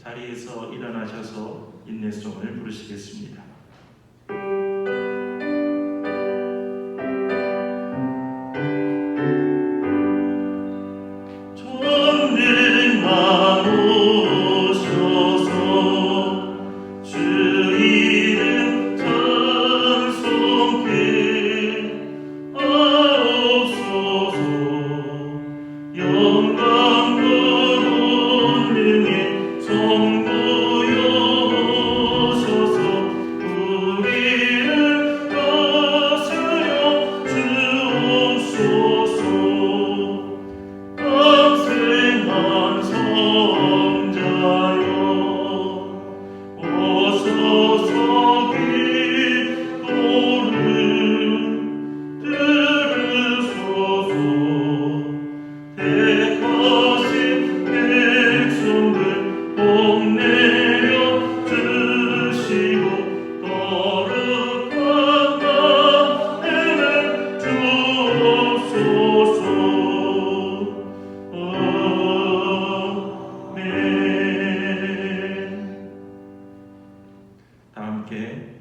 자리에서 일어나셔서 인내송을 부르시겠습니다.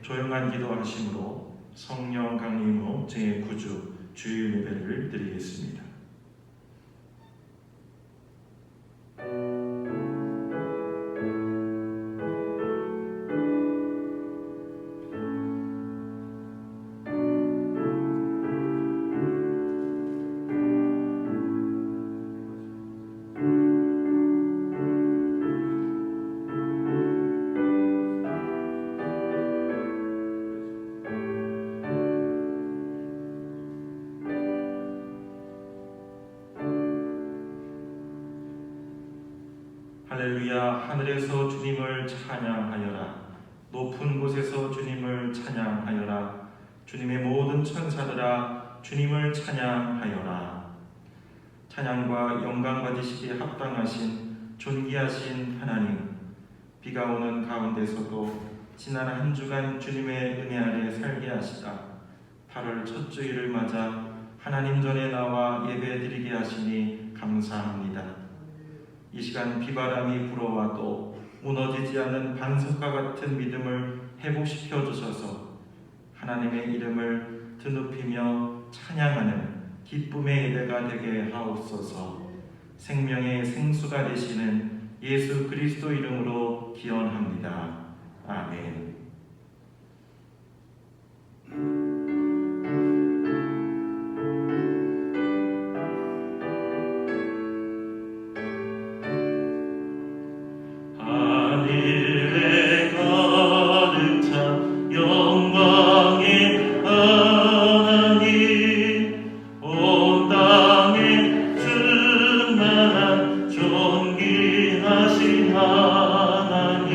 조용한 기도하심으로 성령 강림 후 제9주 주일 예배를 드리겠습니다. 할렐루야. 하늘에서 주님을 찬양하여라. 높은 곳에서 주님을 찬양하여라. 주님의 모든 천사들아 주님을 찬양하여라. 찬양과 영광 받으시기에 합당하신 존귀하신 하나님, 비가 오는 가운데서도 지난 한 주간 주님의 은혜 아래 살게 하시다 8월 첫 주일을 맞아 하나님 전에 나와 예배드리게 하시니 감사합니다. 이 시간 비바람이 불어와도 무너지지 않는 반석과 같은 믿음을 회복시켜 주셔서 하나님의 이름을 드높이며 찬양하는 기쁨의 예배가 되게 하옵소서. 생명의 생수가 되시는 예수 그리스도 이름으로 기원합니다. 아멘. 존귀하신 하나님,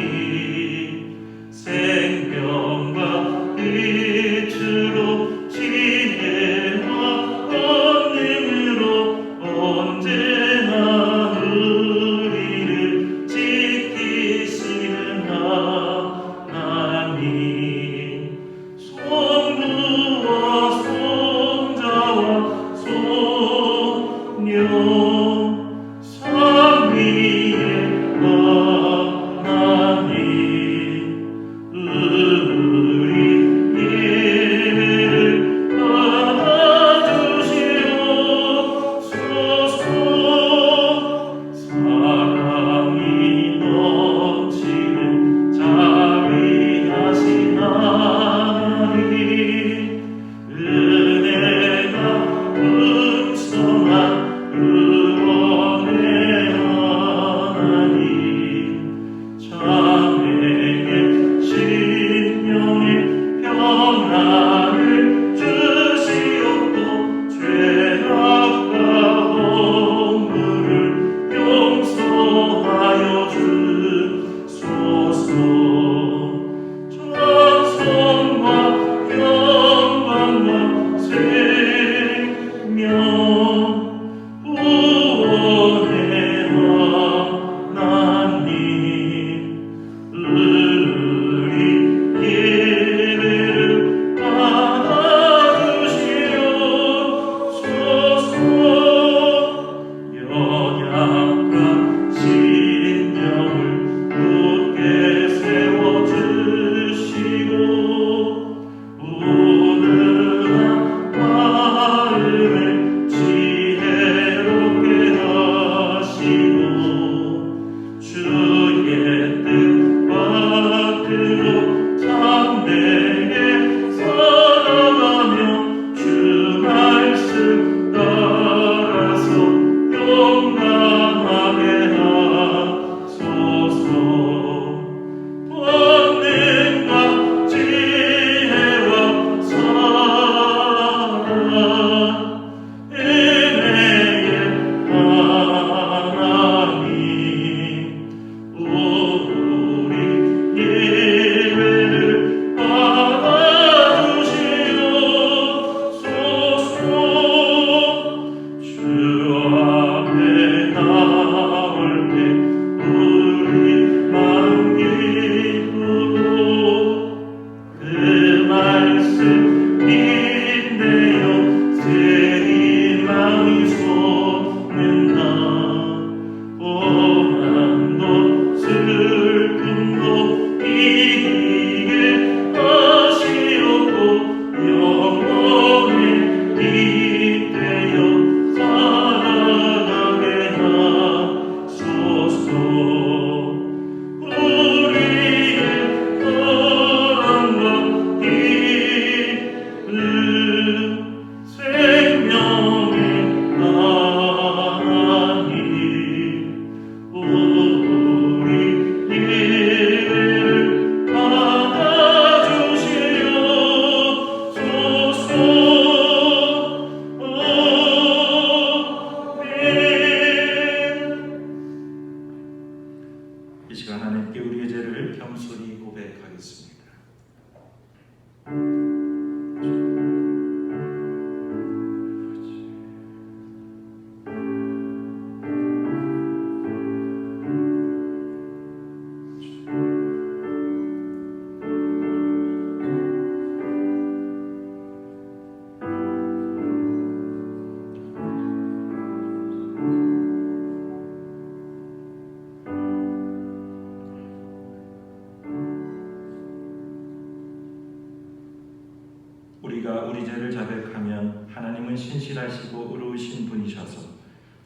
우리가 우리 죄를 자백하면 하나님은 신실하시고 의로우신 분이셔서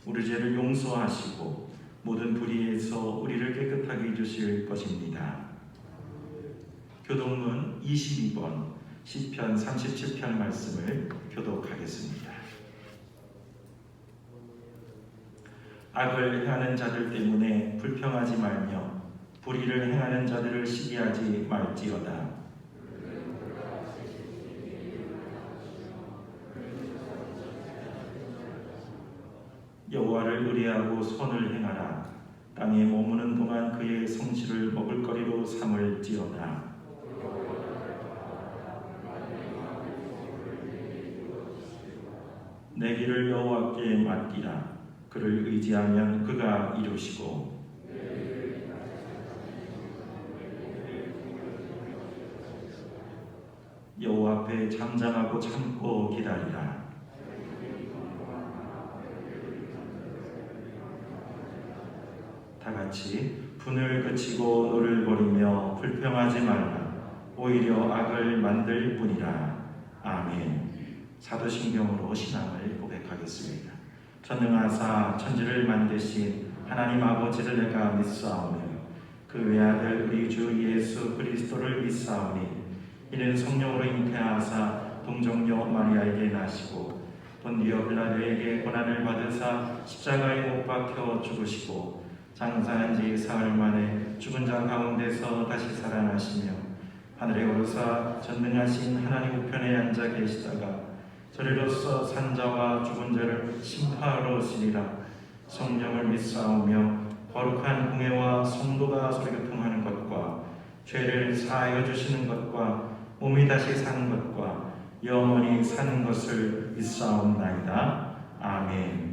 우리 죄를 용서하시고 모든 불의에서 우리를 깨끗하게 해주실 것입니다. 교독문 22번 시편 37편 말씀을 교독하겠습니다. 악을 행하는 자들 때문에 불평하지 말며 불의를 행하는 자들을 시기하지 말지어다. 여호와를 의뢰하고 선을 행하라. 땅에 머무는 동안 그의 성실을 먹을거리로 삼을지어다. 내 길을 여호와께 맡기라. 그를 의지하면 그가 이루시고 여호와 앞에 잠잠하고 참고 기다리라. 다 같이 분을 그치고 노를 버리며 불평하지 말라. 오히려 악을 만들 뿐이라. 아멘. 사도신경으로 신앙을 고백하겠습니다. 전능하사 천지를 만드신 하나님 아버지를 내가 믿사오며 그 외아들 우리 주 예수 그리스도를 믿사오니 이는 성령으로 잉태하사 동정녀 마리아에게 나시고 본디오 빌라도에게 고난을 받으사 십자가에 못 박혀 죽으시고 장사한 지 사흘 만에 죽은 자 가운데서 다시 살아나시며 하늘에 오르사 전능하신 하나님 우편에 앉아 계시다가 저리로서 산자와 죽은 자를 심판하러 오시리라. 성령을 믿사오며 거룩한 공회와 성도가 소리교통하는 것과 죄를 사하여 주시는 것과 몸이 다시 사는 것과 영원히 사는 것을 믿사옵나이다. 아멘.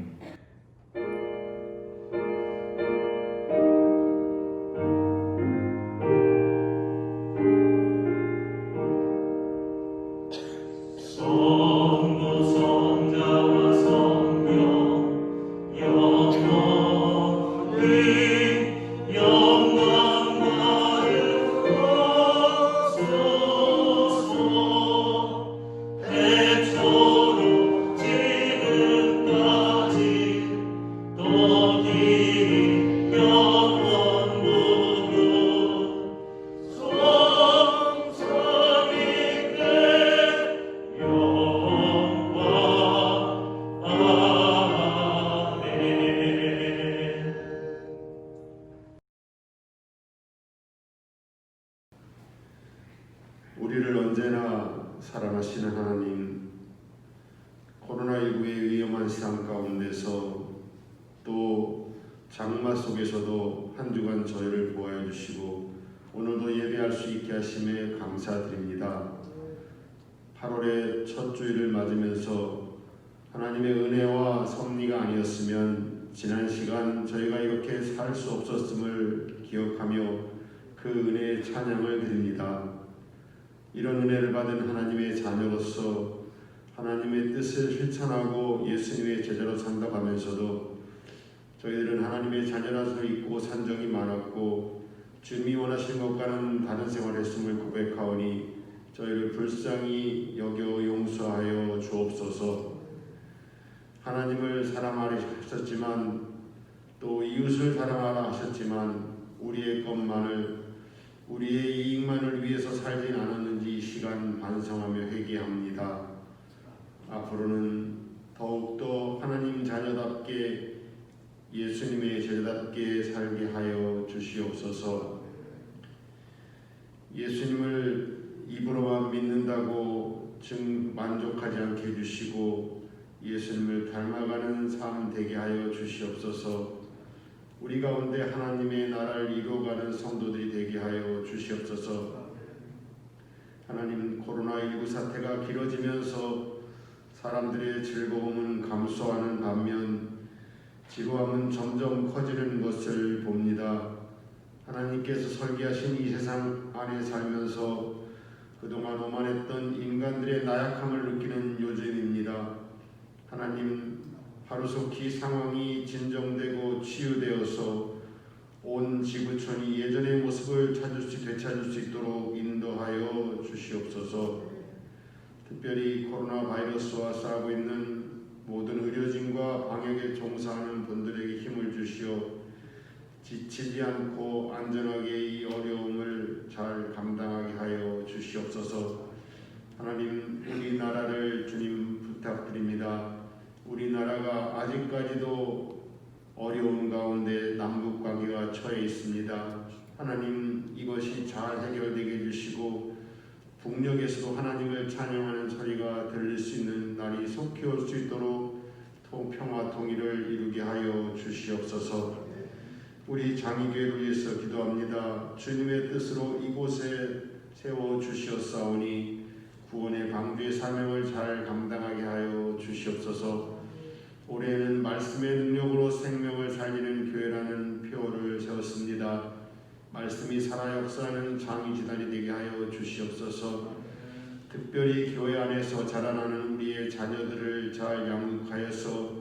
장마 속에서도 한 주간 저희를 보호해 주시고 오늘도 예배할 수 있게 하심에 감사드립니다. 8월의 첫 주일을 맞으면서 하나님의 은혜와 섭리가 아니었으면 지난 시간 저희가 이렇게 살 수 없었음을 기억하며 그 은혜의 찬양을 드립니다. 이런 은혜를 받은 하나님의 자녀로서 하나님의 뜻을 실천하고 예수님의 제자로 산다고 하면서도 저희들은 하나님의 자녀라서 있고 산적이 많았고 주님이 원하시는 것과는 다른 생활을 했음을 고백하오니 저희를 불쌍히 여겨 용서하여 주옵소서. 하나님을 사랑하려 하셨지만 또 이웃을 사랑하라 하셨지만 우리의 것만을 우리의 이익만을 위해서 살진 않았는지 이 시간 반성하며 회개합니다. 앞으로는 더욱더 하나님 자녀답게 예수님의 제자답게 살게 하여 주시옵소서. 예수님을 입으로만 믿는다고 만족하지 않게 해주시고 예수님을 닮아가는 삶 되게 하여 주시옵소서. 우리 가운데 하나님의 나라를 이루어가는 성도들이 되게 하여 주시옵소서. 하나님, 코로나19 사태가 길어지면서 사람들의 즐거움은 감소하는 반면 지루함은 점점 커지는 것을 봅니다. 하나님께서 설계하신 이 세상 안에 살면서 그동안 오만했던 인간들의 나약함을 느끼는 요즘입니다. 하나님, 하루속히 상황이 진정되고 치유되어서 온 지구촌이 예전의 모습을 되찾을 수 있도록 인도하여 주시옵소서. 특별히 코로나 바이러스와 싸우고 있는 모든 의료진과 방역에 종사하는 분들에게 힘을 주시어 지치지 않고 안전하게 이 어려움을 잘 감당하게 하여 주시옵소서. 하나님, 우리나라를 주님 부탁드립니다. 우리나라가 아직까지도 어려운 가운데 남북 관계가 처해 있습니다. 하나님, 이것이 잘 해결되게 해주시고 북녘에서도 하나님을 찬양하는 소리가 들릴 수 있는 날이 속히 올 수 있도록 평화 통일을 이루게 하여 주시옵소서. 우리 장의교회를 위해서 기도합니다. 주님의 뜻으로 이곳에 세워 주시옵사오니 구원의 방주의 사명을 잘 감당하게 하여 주시옵소서. 올해는 말씀의 능력으로 생명을 살리는 교회라는 표어를 세웠습니다. 말씀이 살아 역사하는 장의지단이 되게 하여 주시옵소서. 특별히 교회 안에서 자라나는 우리의 자녀들을 잘 양육하여서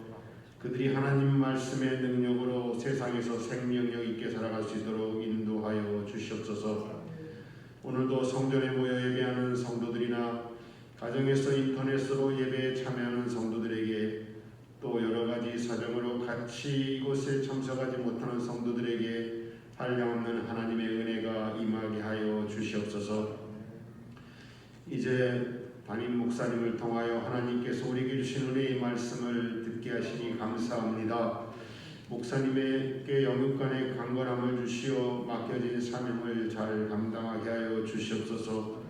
그들이 하나님 말씀의 능력으로 세상에서 생명력 있게 살아갈 수 있도록 인도하여 주시옵소서. 오늘도 성전에 모여 예배하는 성도들이나 가정에서 인터넷으로 예배에 참여하는 성도들에게 또 여러가지 사정으로 같이 이곳에 참석하지 못하는 성도들에게 한량없는 하나님의 은혜가 임하게 하여 주시옵소서. 이제 담임 목사님을 통하여 하나님께서 우리에게 주신 은혜의 말씀을 듣게 하시니 감사합니다. 목사님에게 영육간의 강건함을 주시어 맡겨진 사명을 잘 감당하게 하여 주시옵소서.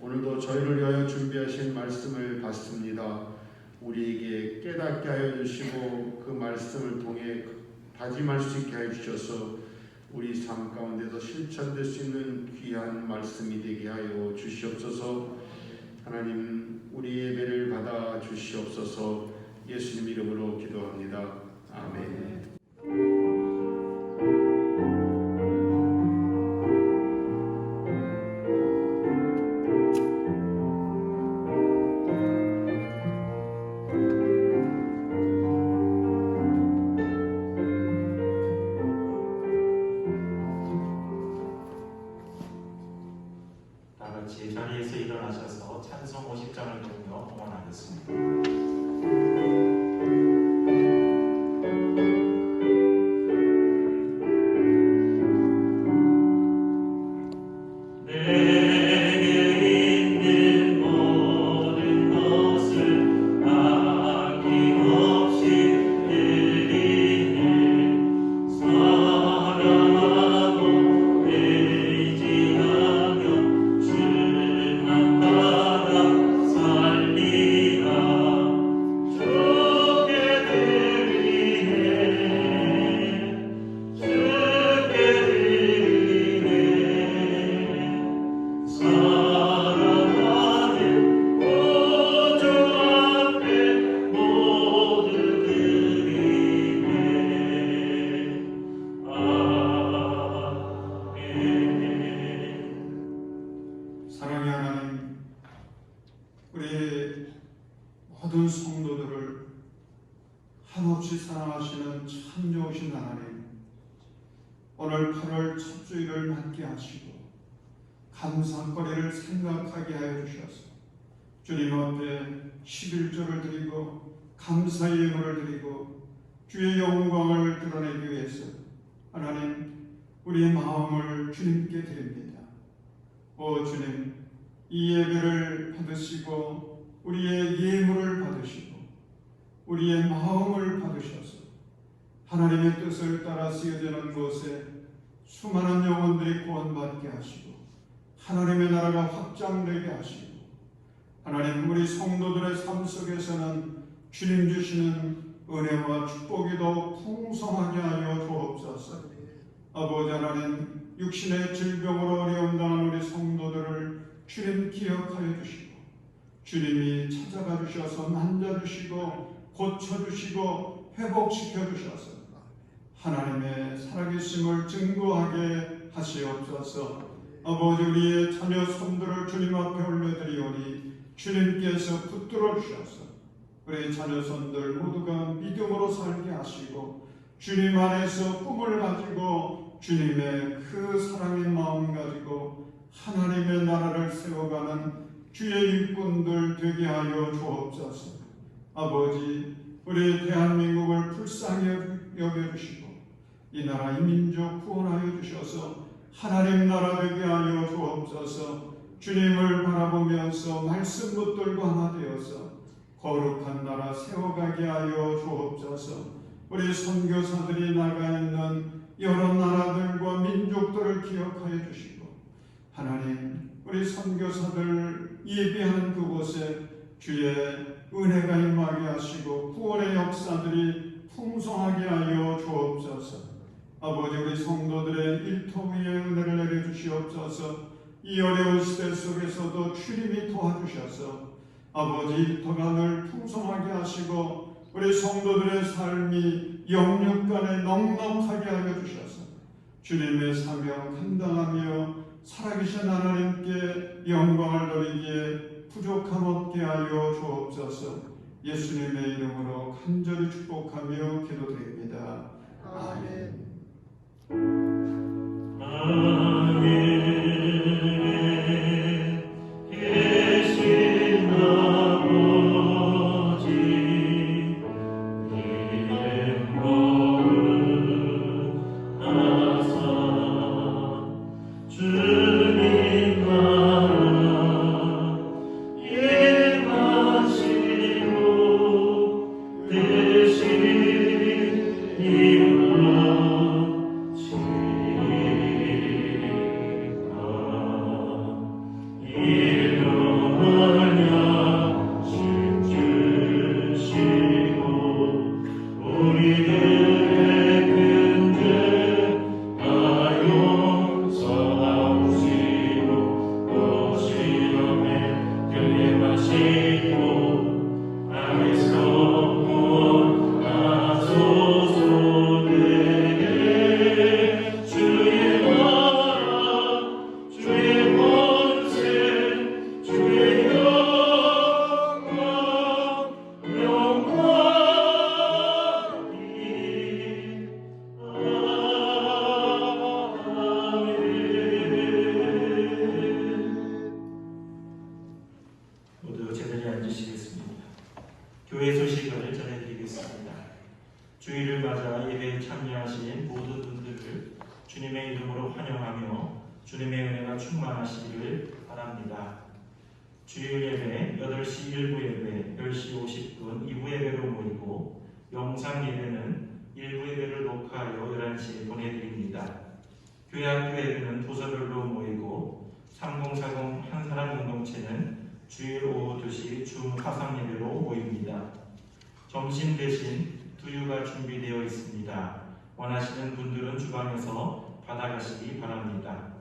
오늘도 저희를 위하여 준비하신 말씀을 받습니다. 우리에게 깨닫게 하여 주시고 그 말씀을 통해 다짐할 수 있게 하여 주셔서 우리 삶 가운데서 실천될 수 있는 귀한 말씀이 되게 하여 주시옵소서. 하나님, 우리 예배를 받아 주시옵소서. 예수님 이름으로 기도합니다. 아멘. 다같이 자리에서 일어나셔서 찬송 50장을 들으며 응원하겠습니다. 오늘 8월 첫 주일을 맞게 하시고 감사거리를 생각하게 하여 주셔서 주님 앞에 11조를 드리고 감사의 예물을 드리고 주의 영광을 드러내기 위해서 하나님 우리의 마음을 주님께 드립니다. 오 주님, 이 예배를 받으시고 우리의 예물을 받으시고 우리의 마음을 받으셔서 하나님의 뜻을 따라 쓰여지는 곳에 수많은 영혼들이 구원받게 하시고 하나님의 나라가 확장되게 하시고 하나님 우리 성도들의 삶 속에서는 주님 주시는 은혜와 축복이 더욱 풍성하게 하여 주옵소서. 아버지 하나님, 육신의 질병으로 어려움 당한 우리 성도들을 주님 기억하여 주시고 주님이 찾아가 주셔서 만져주시고 고쳐주시고 회복시켜 주셔서 하나님의 살아계심을 증거하게 하시옵소서. 아버지 우리의 자녀 손들을 주님 앞에 올려드리오니 주님께서 붙들어 주셔서 우리 자녀 손들 모두가 믿음으로 살게 하시고 주님 안에서 꿈을 가지고 주님의 그 사랑의 마음 가지고 하나님의 나라를 세워가는 주의 일꾼들 되게 하여 주옵소서. 아버지 우리 대한민국을 불쌍히 여겨주시고 이 나라 이 민족 구원하여 주셔서 하나님 나라 되게 하여 주옵소서. 주님을 바라보면서 말씀 붙들고 하나 되어서 거룩한 나라 세워가게 하여 주옵소서. 우리 선교사들이 나가 있는 여러 나라들과 민족들을 기억하여 주시고 하나님 우리 선교사들 예비하는 그곳에 주의 은혜가 임하게 하시고 구원의 역사들이 풍성하게 하여 주옵소서. 아버지 우리 성도들의 일터 위에 은혜를 내려주시옵소서. 이 어려운 시대 속에서도 주님이 도와주셔서 아버지 일터가 늘 풍성하게 하시고 우리 성도들의 삶이 영육간에 넉넉하게 하여 주셔서 주님의 사명 감당하며 살아계신 하나님께 영광을 돌리기에 부족함 없게 하여 주옵소서. 예수님의 이름으로 간절히 축복하며 기도드립니다. 아멘. 모두 제자리에 앉으시겠습니다. 교회 소식을 전해드리겠습니다. 주일을 맞아 예배에 참여하신 모든 분들을 주님의 이름으로 환영하며 주님의 은혜가 충만하시기를 바랍니다. 주일 예배 8시 1부 예배, 10시 50분 2부 예배로 모이고 영상 예배는 1부 예배를 녹화하여 11시에 보내드립니다. 교회 학교 예배는 부서별로 모이고 3040 한사람 공동체는 주일 오후 2시 줌 화상 예배로 모입니다. 점심 대신 두유가 준비되어 있습니다. 원하시는 분들은 주방에서 받아가시기 바랍니다.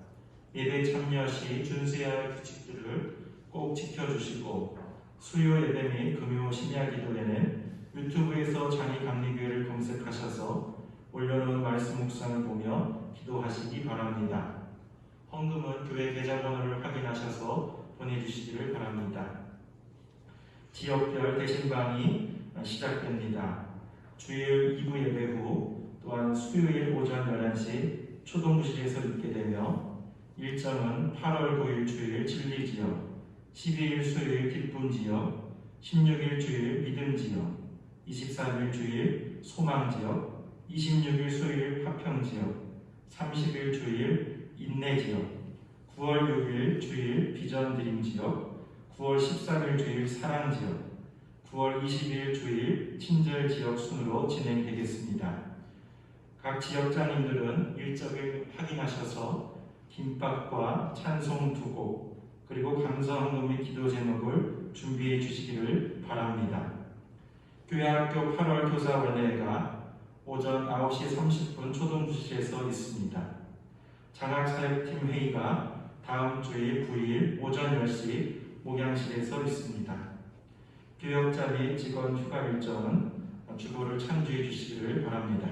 예배 참여 시 준수해야 할 규칙들을 꼭 지켜주시고 수요 예배 및 금요 심야 기도에는 유튜브에서 장희감리교회를 검색하셔서 올려놓은 말씀 묵상을 보며 기도하시기 바랍니다. 헌금은 교회 계좌번호를 확인하셔서 보내주시기를 바랍니다. 지역별 대신방이 시작됩니다. 주일 2부 예배 후 또한 수요일 오전 11시 초동부실에서 있게 되며 일정은 8월 9일 주일 진리지역, 12일 수요일 기쁨지역, 16일 주일 믿음지역, 23일 주일 소망지역, 26일 수요일 화평지역, 30일 주일 인내지역, 9월 6일 주일 비전드림지역, 9월 13일 주일 사랑지역, 9월 20일 주일 친절지역 순으로 진행되겠습니다. 각 지역장님들은 일정을 확인하셔서 김밥과 찬송 2곡 그리고 감사헌금 및 기도 제목을 준비해 주시기를 바랍니다. 교회학교 8월 교사원회가 오전 9시 30분 초동부실에서 있습니다. 장학사역팀 회의가 다음 주일 9일 오전 10시 목양실에서 있습니다. 교역자 및 직원 휴가 일정은 주보를 참조해 주시기를 바랍니다.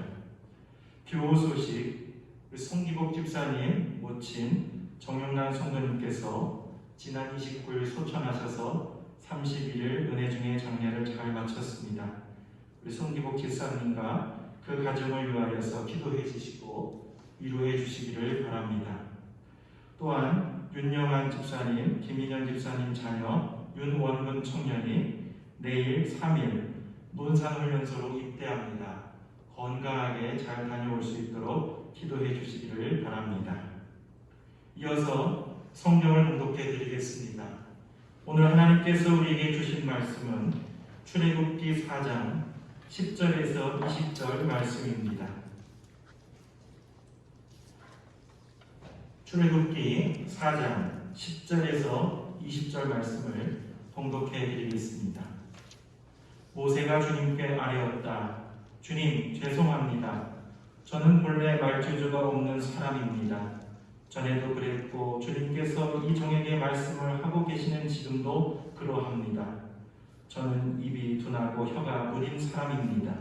교우 소식, 송기복 집사님 모친 정용란 성도님께서 지난 29일 소천하셔서 31일 은혜 중에 장례를 잘 마쳤습니다. 우리 송기복 집사님과 그 가정을 위하여서 기도해 주시고 위로해 주시기를 바랍니다. 또한 윤영환 집사님, 김인현 집사님 자녀 윤원근 청년이 내일 3일 논산훈련소로 입대합니다. 건강하게 잘 다녀올 수 있도록 기도해 주시기를 바랍니다. 이어서 성경을 봉독해 드리겠습니다. 오늘 하나님께서 우리에게 주신 말씀은 출애굽기 4장 10절에서 20절 말씀입니다. 출애굽기 4장 10절에서 20절 말씀을 봉독해 드리겠습니다. 모세가 주님께 아뢰었다. 주님, 죄송합니다. 저는 본래 말주주가 없는 사람입니다. 전에도 그랬고 주님께서 이 종에게 말씀을 하고 계시는 지금도 그러합니다. 저는 입이 둔하고 혀가 무딘 사람입니다.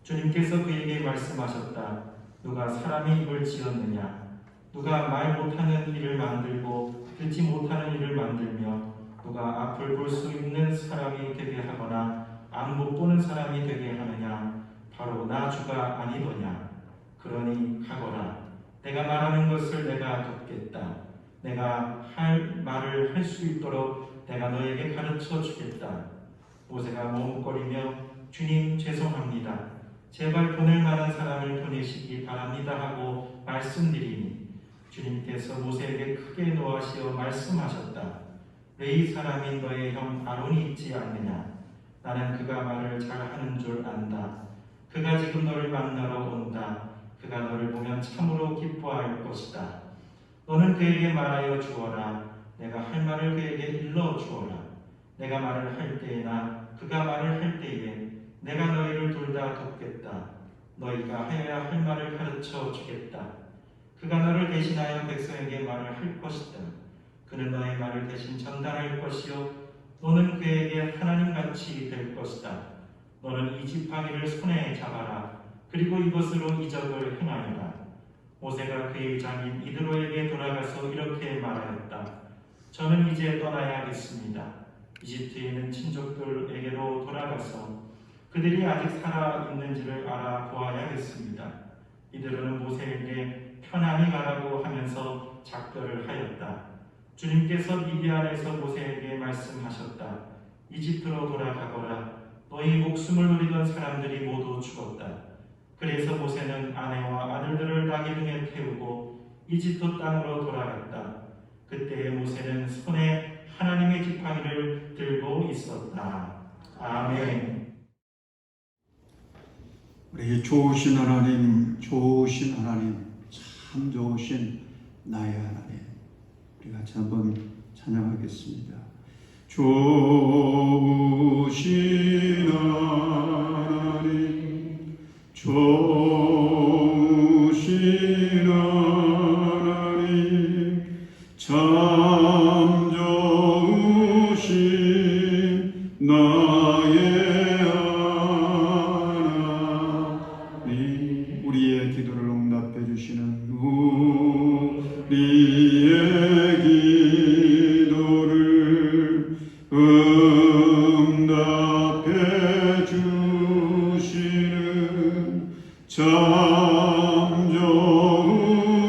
주님께서 그에게 말씀하셨다. 누가 사람의 입을 지었느냐? 누가 말 못하는 이를 만들고 듣지 못하는 이를 만들며 누가 앞을 볼 수 있는 사람이 되게 하거나 안 못 보는 사람이 되게 하느냐? 바로 나 주가 아니더냐? 그러니 가거라. 내가 말하는 것을 내가 돕겠다. 내가 할 말을 할 수 있도록 내가 너에게 가르쳐 주겠다. 모세가 머뭇거리며 주님 죄송합니다. 제발 보낼 만한 사람을 보내시기 바랍니다 하고 말씀드리니 주님께서 모세에게 크게 노하시어 말씀하셨다. 왜 이 사람이 너의 형 아론이 있지 않느냐? 나는 그가 말을 잘하는 줄 안다. 그가 지금 너를 만나러 온다. 그가 너를 보면 참으로 기뻐할 것이다. 너는 그에게 말하여 주어라. 내가 할 말을 그에게 일러 주어라. 내가 말을 할 때나 그가 말을 할 때에 내가 너희를 둘 다 돕겠다. 너희가 하여야 할 말을 가르쳐 주겠다. 그가 너를 대신하여 백성에게 말을 할 것이다. 그는 너의 말을 대신 전달할 것이요 너는 그에게 하나님같이 될 것이다. 너는 이 지팡이를 손에 잡아라. 그리고 이것으로 이적을 행하여라. 모세가 그의 장인 이드로에게 돌아가서 이렇게 말하였다. 저는 이제 떠나야겠습니다. 이집트에 있는 친족들에게로 돌아가서 그들이 아직 살아있는지를 알아보아야겠습니다. 이드로는 모세에게 편안히 가라고 하면서 작별을 하였다. 주님께서 미디안에서 모세에게 말씀하셨다. 이집트로 돌아가거라. 너희 목숨을 누리던 사람들이 모두 죽었다. 그래서 모세는 아내와 아들들을 나귀 등에 태우고 이집트 땅으로 돌아갔다. 그때 모세는 손에 하나님의 지팡이를 들고 있었다. 아멘. 우리 좋으신 하나님, 좋으신 하나님, 참 좋으신 나의 하나님, 우리 같이 한번 찬양하겠습니다. 좋으신 하나님, 좋으신 하나님, 참 좋으신 나의 하나님, 우리의 기도를 응답해 주시는 우리의 기도를 응답해 주시는 참 좋으신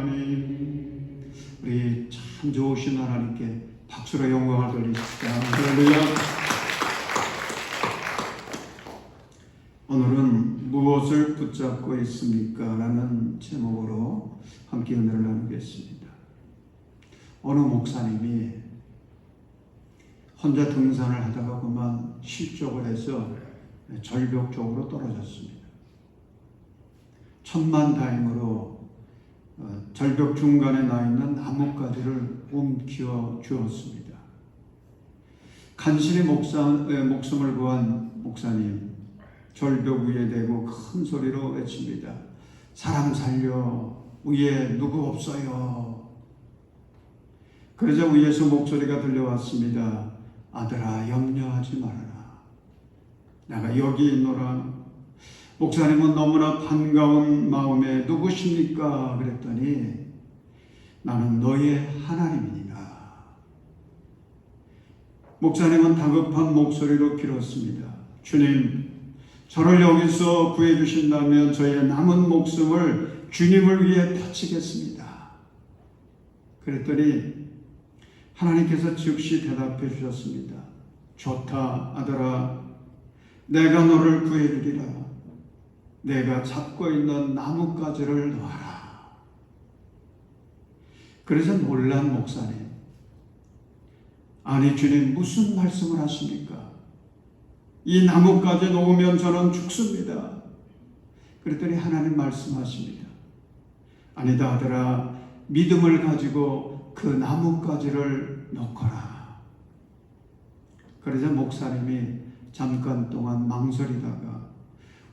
하나님. 우리 참 좋으신 하나님께 박수로 영광을 돌리십시다. 할렐루야. 오늘은 무엇을 붙잡고 있습니까? 라는 제목으로 함께 은혜를 나누겠습니다. 어느 목사님이 혼자 등산을 하다가 그만 실족을 해서 절벽 쪽으로 떨어졌습니다. 천만다행으로 절벽 중간에 나 있는 나뭇가지를 움켜 주었습니다. 간신히 목숨을 구한 목사님, 절벽 위에 대고 큰 소리로 외칩니다. 사람 살려, 위에 누구 없어요. 그러자 위에서 목소리가 들려왔습니다. 아들아, 염려하지 말아라. 내가 여기 있노라. 목사님은 너무나 반가운 마음에 누구십니까? 그랬더니 나는 너의 하나님이니라. 목사님은 다급한 목소리로 빌었습니다. 주님, 저를 여기서 구해주신다면 저의 남은 목숨을 주님을 위해 바치겠습니다. 그랬더니 하나님께서 즉시 대답해 주셨습니다. 좋다, 아들아. 내가 너를 구해주리라. 내가 잡고 있는 나뭇가지를 놓아라. 그래서 놀란 목사님. 아니 주님, 무슨 말씀을 하십니까? 이 나뭇가지 놓으면 저는 죽습니다. 그랬더니 하나님 말씀하십니다. 아니다, 아들아. 믿음을 가지고 그 나뭇가지를 놓거라. 그러자 목사님이 잠깐 동안 망설이다가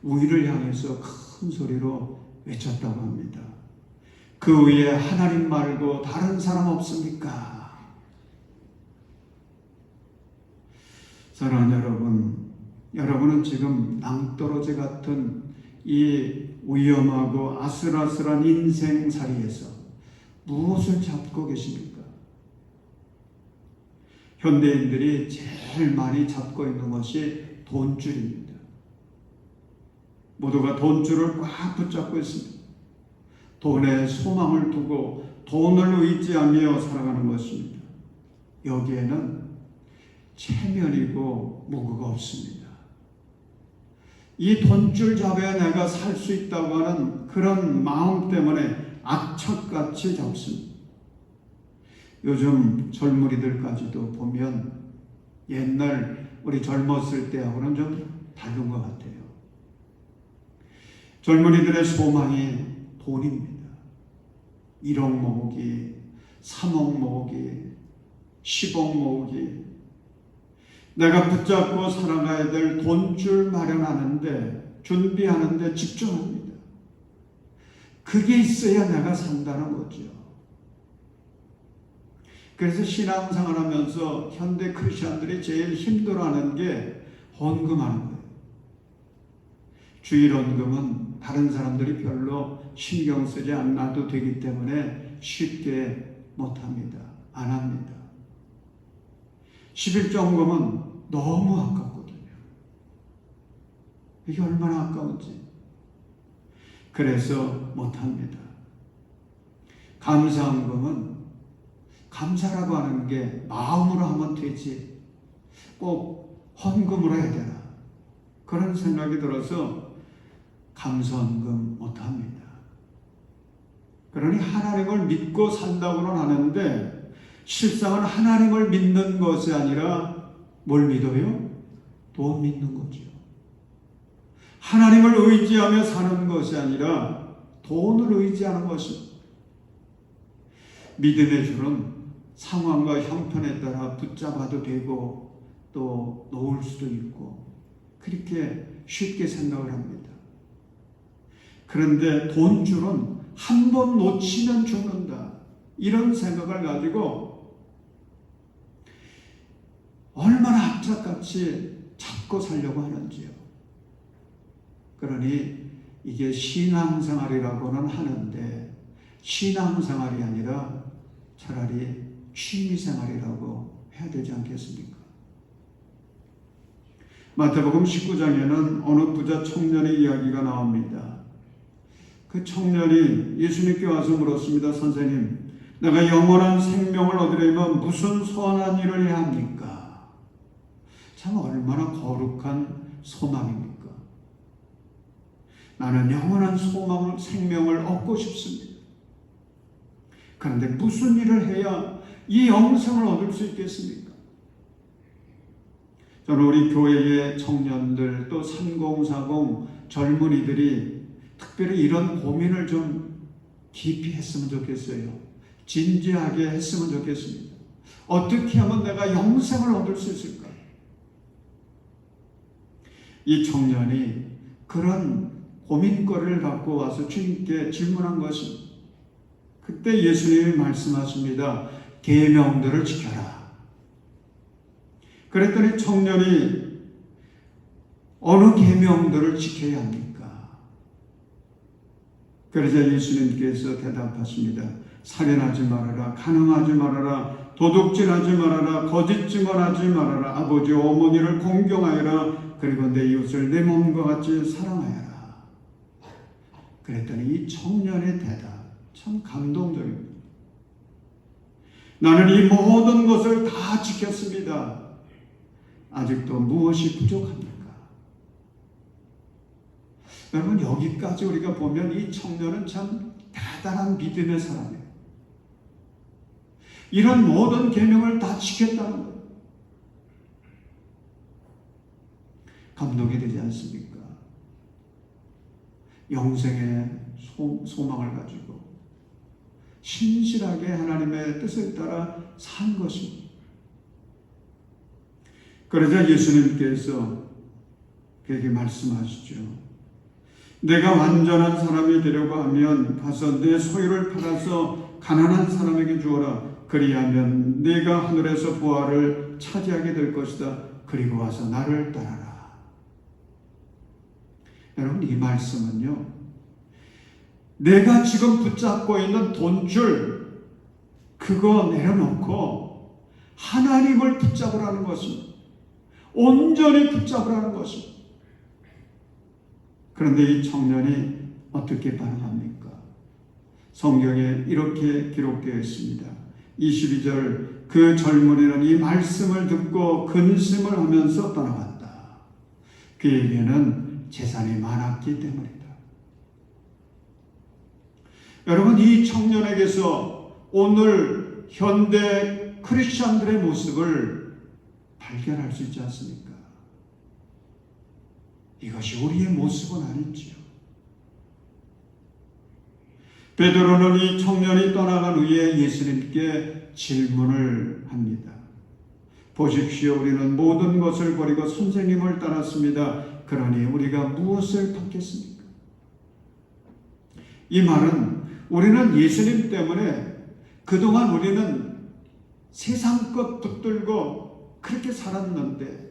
위를 향해서 큰 소리로 외쳤다고 합니다. 그 위에 하나님 말고 다른 사람 없습니까? 사랑하는 여러분, 여러분은 지금 낭떠러지 같은 이 위험하고 아슬아슬한 인생살이에서 무엇을 잡고 계십니까? 현대인들이 제일 많이 잡고 있는 것이 돈줄입니다. 모두가 돈줄을 꽉 붙잡고 있습니다. 돈에 소망을 두고 돈을 의지하며 살아가는 것입니다. 여기에는 체면이고 무구가 없습니다. 이 돈줄 잡아야 내가 살 수 있다고 하는 그런 마음 때문에 악착같이 잡습니다. 요즘 젊은이들까지도 보면 옛날 우리 젊었을 때하고는 좀 다른 것 같아요. 젊은이들의 소망이 돈입니다. 1억 모으기, 3억 모으기, 10억 모으기. 내가 붙잡고 살아가야 될 돈줄 마련하는데, 준비하는데 집중합니다. 그게 있어야 내가 산다는 거죠. 그래서 신앙생활 하면서 현대 크리스천들이 제일 힘들어하는 게 헌금하는 거예요. 주일헌금은 다른 사람들이 별로 신경 쓰지 않아도 되기 때문에 쉽게 못합니다. 안 합니다. 11조헌금은 너무 아깝거든요. 이게 얼마나 아까운지. 그래서 못합니다. 감사헌금은 감사라고 하는 게 마음으로 하면 되지 꼭 헌금으로 해야 되나 그런 생각이 들어서 감사헌금 못합니다. 그러니 하나님을 믿고 산다고는 하는데 실상은 하나님을 믿는 것이 아니라 뭘 믿어요? 돈 믿는 거죠. 하나님을 의지하며 사는 것이 아니라 돈을 의지하는 것입니다. 믿음의 줄은 상황과 형편에 따라 붙잡아도 되고 또 놓을 수도 있고 그렇게 쉽게 생각을 합니다. 그런데 돈줄은 한 번 놓치면 죽는다. 이런 생각을 가지고 얼마나 악착같이 잡고 살려고 하는지요. 그러니 이게 신앙생활이라고는 하는데 신앙생활이 아니라 차라리 취미생활이라고 해야 되지 않겠습니까? 마태복음 19장에는 어느 부자 청년의 이야기가 나옵니다. 그 청년이 예수님께 와서 물었습니다. 선생님, 내가 영원한 생명을 얻으려면 무슨 선한 일을 해야 합니까? 참 얼마나 거룩한 소망입니까? 나는 영원한 소망을, 생명을 얻고 싶습니다. 그런데 무슨 일을 해야 이 영생을 얻을 수 있겠습니까? 저는 우리 교회의 청년들 또 3040 젊은이들이 특별히 이런 고민을 좀 깊이 했으면 좋겠어요. 진지하게 했으면 좋겠습니다. 어떻게 하면 내가 영생을 얻을 수 있을까? 이 청년이 그런 고민거리를 갖고 와서 주님께 질문한 것입니다. 그때 예수님이 말씀하십니다. 계명들을 지켜라. 그랬더니 청년이 어느 계명들을 지켜야 합니까? 그러자 예수님께서 대답하십니다. 살인하지 말아라, 간음하지 말아라, 도둑질하지 말아라, 거짓 증언하지 말아라, 아버지 어머니를 공경하여라, 그리고 내 이웃을 내 몸과 같이 사랑하여라. 그랬더니 이 청년의 대답 참 감동적입니다. 나는 이 모든 것을 다 지켰습니다. 아직도 무엇이 부족합니까? 여러분, 여기까지 우리가 보면 이 청년은 참 대단한 믿음의 사람이에요. 이런 모든 계명을 다 지켰다는 것. 감동이 되지 않습니까? 영생의 소망을 가지고 신실하게 하나님의 뜻을 따라 산 것입니다. 그러자 예수님께서 그에게 말씀하시죠. 내가 완전한 사람이 되려고 하면 가서 내 소유를 팔아서 가난한 사람에게 주어라. 그리하면 네가 하늘에서 부활을 차지하게 될 것이다. 그리고 와서 나를 따라라. 여러분, 이 말씀은요, 내가 지금 붙잡고 있는 돈줄 그거 내려놓고 하나님을 붙잡으라는 것입니다. 온전히 붙잡으라는 것입니다. 그런데 이 청년이 어떻게 반응합니까? 성경에 이렇게 기록되어 있습니다. 22절, 그 젊은이는 이 말씀을 듣고 근심을 하면서 떠나갔다. 그에게는 재산이 많았기 때문이다. 여러분, 이 청년에게서 오늘 현대 크리스천들의 모습을 발견할 수 있지 않습니까? 이것이 우리의 모습은 아니지요. 베드로는 이 청년이 떠나간 후에 예수님께 질문을 합니다. 보십시오, 우리는 모든 것을 버리고 선생님을 따랐습니다. 그러니 우리가 무엇을 받겠습니까? 이 말은 우리는 예수님 때문에 그동안 우리는 세상 것 붙들고 그렇게 살았는데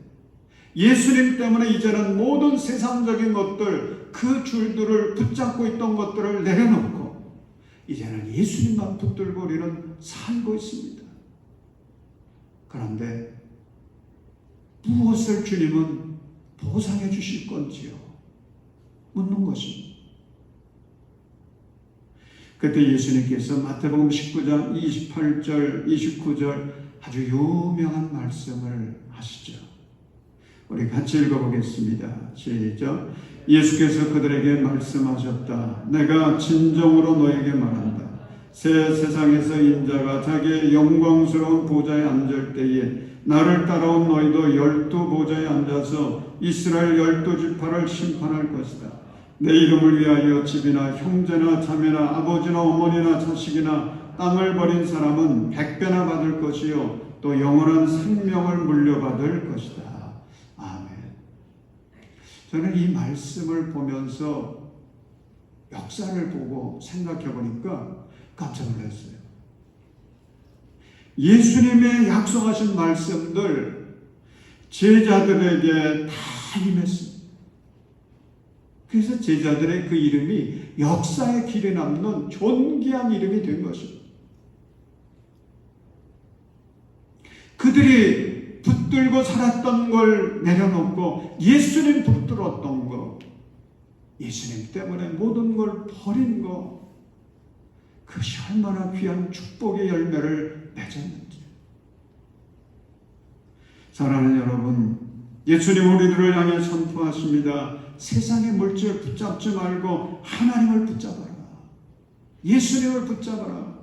예수님 때문에 이제는 모든 세상적인 것들, 그 줄들을 붙잡고 있던 것들을 내려놓고 이제는 예수님만 붙들고 우리는 살고 있습니다. 그런데 무엇을 주님은 보상해 주실 건지요? 묻는 것입니다. 그때 예수님께서 마태복음 19장 28절, 29절 아주 유명한 말씀을 하시죠. 우리 같이 읽어보겠습니다. 시작. 예수께서 그들에게 말씀하셨다. 내가 진정으로 너에게 말한다. 새 세상에서 인자가 자기의 영광스러운 보좌에 앉을 때에 나를 따라온 너희도 12보좌에 앉아서 이스라엘 12지파를 심판할 것이다. 내 이름을 위하여 집이나 형제나 자매나 아버지나 어머니나 자식이나 땅을 버린 사람은 100배나 받을 것이요 또 영원한 생명을 물려받을 것이다. 아멘. 저는 이 말씀을 보면서 역사를 보고 생각해 보니까 깜짝 놀랐어요. 예수님의 약속하신 말씀들 제자들에게 다 임했습니다. 그래서 제자들의 그 이름이 역사의 길에 남는 존귀한 이름이 된 것입니다. 그들이 붙들고 살았던 걸 내려놓고 예수님 붙들었던 것, 예수님 때문에 모든 걸 버린 거, 그것이 얼마나 귀한 축복의 열매를 맺었는지. 사랑하는 여러분, 예수님 우리들을 향해 선포하십니다. 세상의 물질 붙잡지 말고 하나님을 붙잡아라. 예수님을 붙잡아라.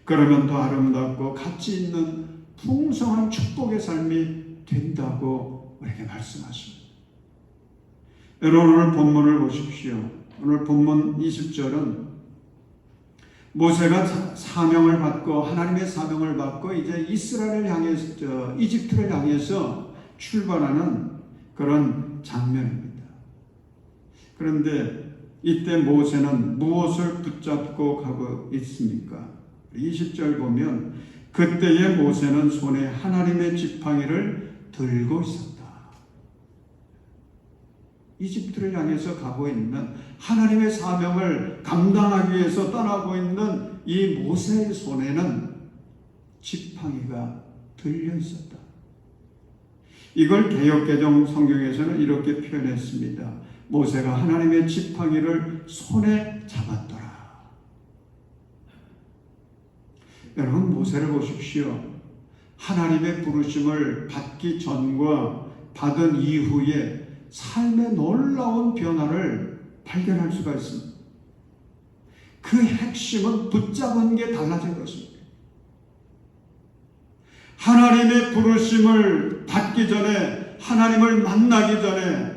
그러면 더 아름답고 가치 있는 풍성한 축복의 삶이 된다고 우리에게 말씀하십니다. 여러분, 오늘 본문을 보십시오. 오늘 본문 20절은 모세가 사명을 받고 하나님의 사명을 받고 이제 이스라엘을 향해서 이집트를 향해서 출발하는 그런 장면입니다. 그런데 이때 모세는 무엇을 붙잡고 가고 있습니까? 20절 보면 그때의 모세는 손에 하나님의 지팡이를 들고 있었다. 이집트를 향해서 가고 있는 하나님의 사명을 감당하기 위해서 떠나고 있는 이 모세의 손에는 지팡이가 들려 있었다. 이걸 개역개정 성경에서는 이렇게 표현했습니다. 모세가 하나님의 지팡이를 손에 잡았더라. 여러분, 모세를 보십시오. 하나님의 부르심을 받기 전과 받은 이후에 삶의 놀라운 변화를 발견할 수가 있습니다. 그 핵심은 붙잡은 게 달라진 것입니다. 하나님의 부르심을 받기 전에, 하나님을 만나기 전에,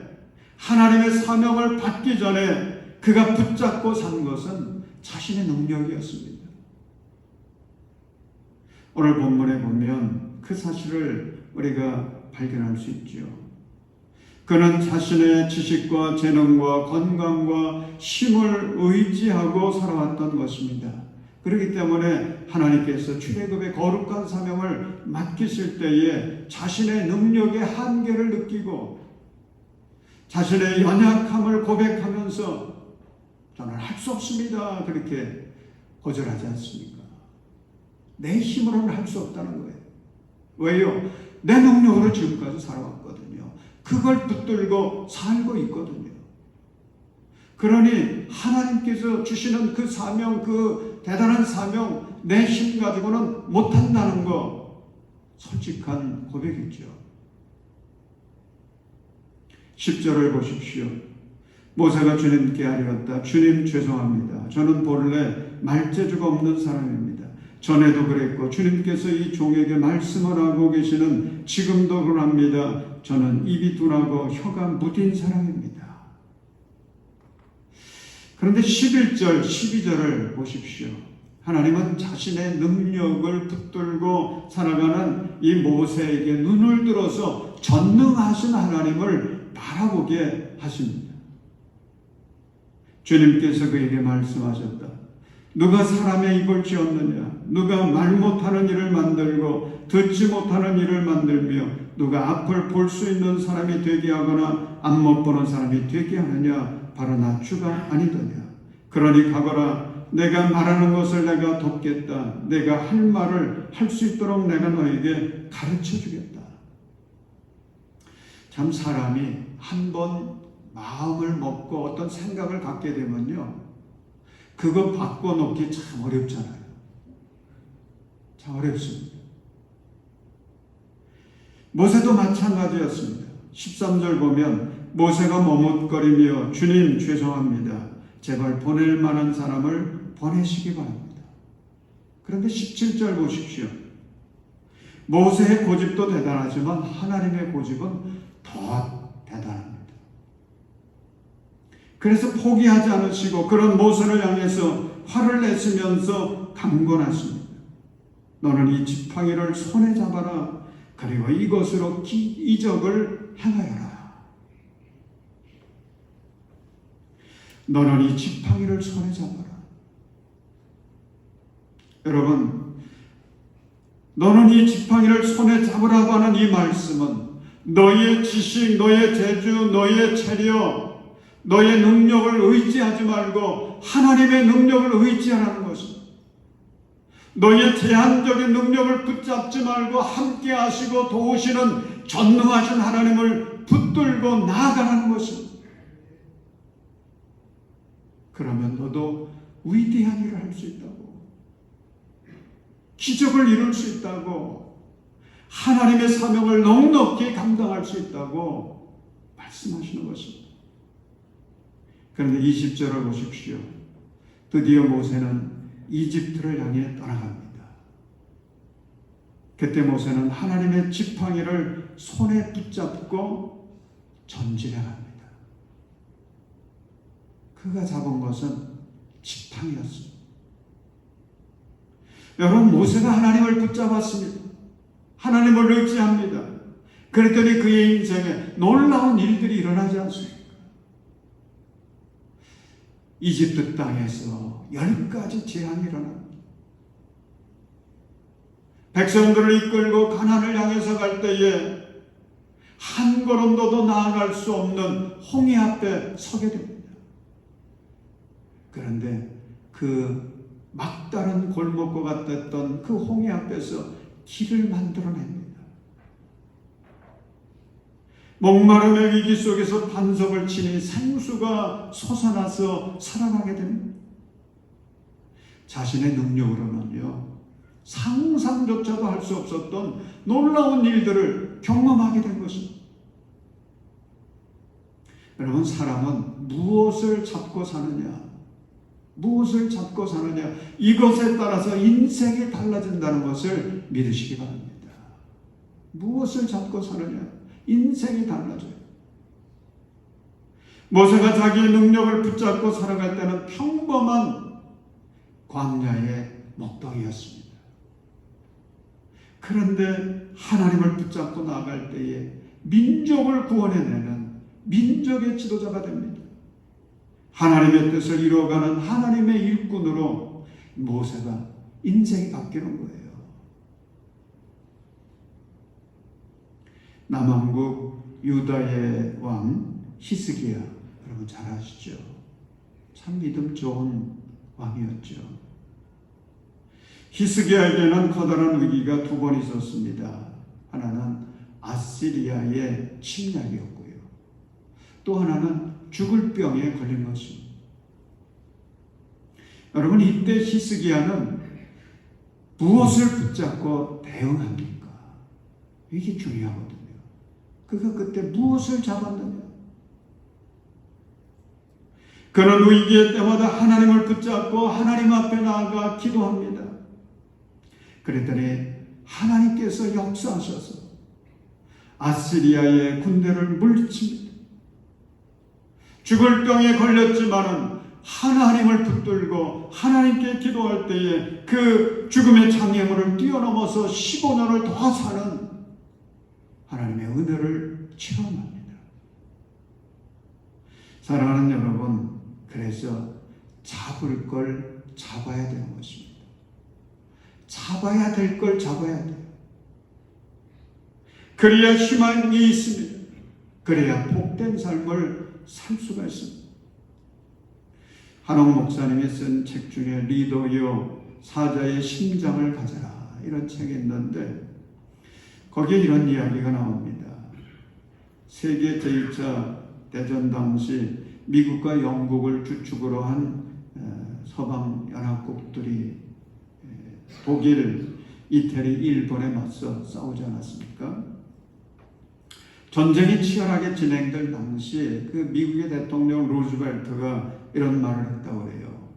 하나님의 사명을 받기 전에 그가 붙잡고 산 것은 자신의 능력이었습니다. 오늘 본문에 보면 그 사실을 우리가 발견할 수 있죠. 그는 자신의 지식과 재능과 건강과 힘을 의지하고 살아왔던 것입니다. 그렇기 때문에 하나님께서 출애굽의 거룩한 사명을 맡기실 때에 자신의 능력의 한계를 느끼고 자신의 연약함을 고백하면서 저는 할 수 없습니다. 그렇게 거절하지 않습니까? 내 힘으로는 할 수 없다는 거예요. 왜요? 내 능력으로 지금까지 살아왔거든요. 그걸 붙들고 살고 있거든요. 그러니 하나님께서 주시는 그 사명, 그 대단한 사명, 내 힘 가지고는 못한다는 거, 솔직한 고백이죠. 10절을 보십시오. 모세가 주님께 아뢰었다. 주님, 죄송합니다. 저는 본래 말재주가 없는 사람입니다. 전에도 그랬고 주님께서 이 종에게 말씀을 하고 계시는 지금도 그럽니다. 저는 입이 둔하고 혀가 무딘 사람입니다. 그런데 11절, 12절을 보십시오. 하나님은 자신의 능력을 붙들고 살아가는 이 모세에게 눈을 들어서 전능하신 하나님을 바라보게 하십니다. 주님께서 그에게 말씀하셨다. 누가 사람의 입을 지었느냐? 누가 말 못하는 일을 만들고 듣지 못하는 일을 만들며 누가 앞을 볼 수 있는 사람이 되게 하거나 앞 못 보는 사람이 되게 하느냐? 바로 나 주가 아니더냐? 그러니 가거라. 내가 말하는 것을 내가 돕겠다. 내가 할 말을 할 수 있도록 내가 너에게 가르쳐 주겠다. 참 사람이 한번 마음을 먹고 어떤 생각을 갖게 되면요, 그거 바꿔놓기 참 어렵잖아요. 참 어렵습니다. 모세도 마찬가지였습니다. 13절 보면 모세가 머뭇거리며 주님 죄송합니다. 제발 보낼 만한 사람을 보내시기 바랍니다. 그런데 17절 보십시오. 모세의 고집도 대단하지만 하나님의 고집은 더 대단합니다. 그래서 포기하지 않으시고 그런 모세를 향해서 화를 내시면서 강권하십니다. 너는 이 지팡이를 손에 잡아라. 그리고 이것으로 이적을 행하여라. 너는 이 지팡이를 손에 잡아라. 여러분, 너는 이 지팡이를 손에 잡으라고 하는 이 말씀은 너의 지식, 너의 재주, 너의 체력, 너의 능력을 의지하지 말고 하나님의 능력을 의지하라는 것입니다. 너의 제한적인 능력을 붙잡지 말고 함께 하시고 도우시는 전능하신 하나님을 붙들고 나아가라는 것입니다. 그러면 너도 위대한 일을 할 수 있다고, 기적을 이룰 수 있다고, 하나님의 사명을 넉넉히 감당할 수 있다고 말씀하시는 것입니다. 그런데 20절을 보십시오. 드디어 모세는 이집트를 향해 떠나갑니다. 그때 모세는 하나님의 지팡이를 손에 붙잡고 전진해 갑니다. 그가 잡은 것은 지팡이였습니다. 여러분, 모세가 하나님을 붙잡았습니다. 하나님을 의지합니다. 그랬더니 그의 인생에 놀라운 일들이 일어나지 않습니까? 이집트 땅에서 10가지 재앙이 일어납니다. 백성들을 이끌고 가나안을 향해서 갈 때에 한 걸음도 더 나아갈 수 없는 홍해 앞에 서게 됩니다. 그런데 그 막다른 골목과 같았던 그 홍해 앞에서 길을 만들어냅니다. 목마름의 위기 속에서 반석을 치니 생수가 솟아나서 살아나게 됩니다. 자신의 능력으로는요, 상상조차도 할 수 없었던 놀라운 일들을 경험하게 된 것입니다. 여러분, 사람은 무엇을 잡고 사느냐, 무엇을 잡고 사느냐, 이것에 따라서 인생이 달라진다는 것을 믿으시기 바랍니다. 무엇을 잡고 사느냐, 인생이 달라져요. 모세가 자기의 능력을 붙잡고 살아갈 때는 평범한 광야의 먹덩이였습니다. 그런데 하나님을 붙잡고 나아갈 때에 민족을 구원해내는 민족의 지도자가 됩니다. 하나님의 뜻을 이루어가는 하나님의 일꾼으로 모세가 인생이 바뀌는 거예요. 남왕국 유다의 왕 히스기야, 여러분 잘 아시죠? 참 믿음 좋은 왕이었죠. 히스기야에게는 커다란 위기가 두 번 있었습니다. 하나는 아시리아의 침략이었고요, 또 하나는 죽을 병에 걸린 것입니다. 여러분, 이때 히스기야는 무엇을 붙잡고 대응합니까? 이게 중요하거든요. 그가 그때 무엇을 잡았느냐? 그는 위기의 때마다 하나님을 붙잡고 하나님 앞에 나아가 기도합니다. 그랬더니 하나님께서 역사하셔서 아시리아의 군대를 물리칩니다. 죽을 병에 걸렸지만은 하나님을 붙들고 하나님께 기도할 때에 그 죽음의 장애물을 뛰어넘어서 15년을 더 사는 하나님의 은혜를 체험합니다. 사랑하는 여러분, 그래서 잡을 걸 잡아야 되는 것입니다. 잡아야 될 걸 잡아야 돼요. 그래야 희망이 있습니다. 그래야 복된 삶을 살 수가 있습니다. 한옥 목사님이 쓴 책 중에 리더요 사자의 심장을 가져라, 이런 책이 있는데 거기에 이런 이야기가 나옵니다. 세계 제1차 대전 당시 미국과 영국을 주축으로 한 서방 연합국들이 독일, 이태리, 일본에 맞서 싸우지 않았습니까? 전쟁이 치열하게 진행될 당시에 그 미국의 대통령 루즈벨트가 이런 말을 했다고 해요.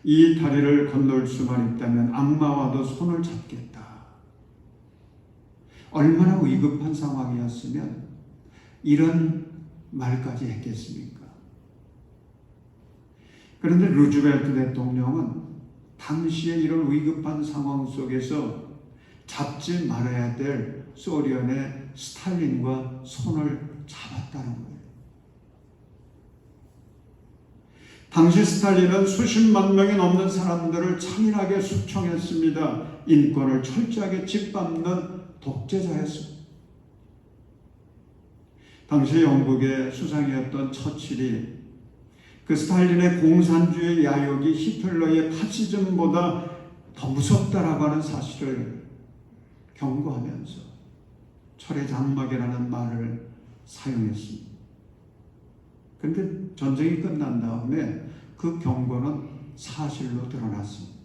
이 다리를 건널 수만 있다면 악마와도 손을 잡겠다. 얼마나 위급한 상황이었으면 이런 말까지 했겠습니까? 그런데 루즈벨트 대통령은 당시에 이런 위급한 상황 속에서 잡지 말아야 될 소련의 스탈린과 손을 잡았다는 거예요. 당시 스탈린은 수십만 명이 넘는 사람들을 잔인하게 숙청했습니다. 인권을 철저하게 짓밟는 독재자였습니다. 당시 영국의 수상이었던 처칠이 그 스탈린의 공산주의 야욕이 히틀러의 파시즘보다 더 무섭다라고 하는 사실을 경고하면서 철의 장막이라는 말을 사용했습니다. 그런데 전쟁이 끝난 다음에 그 경고는 사실로 드러났습니다.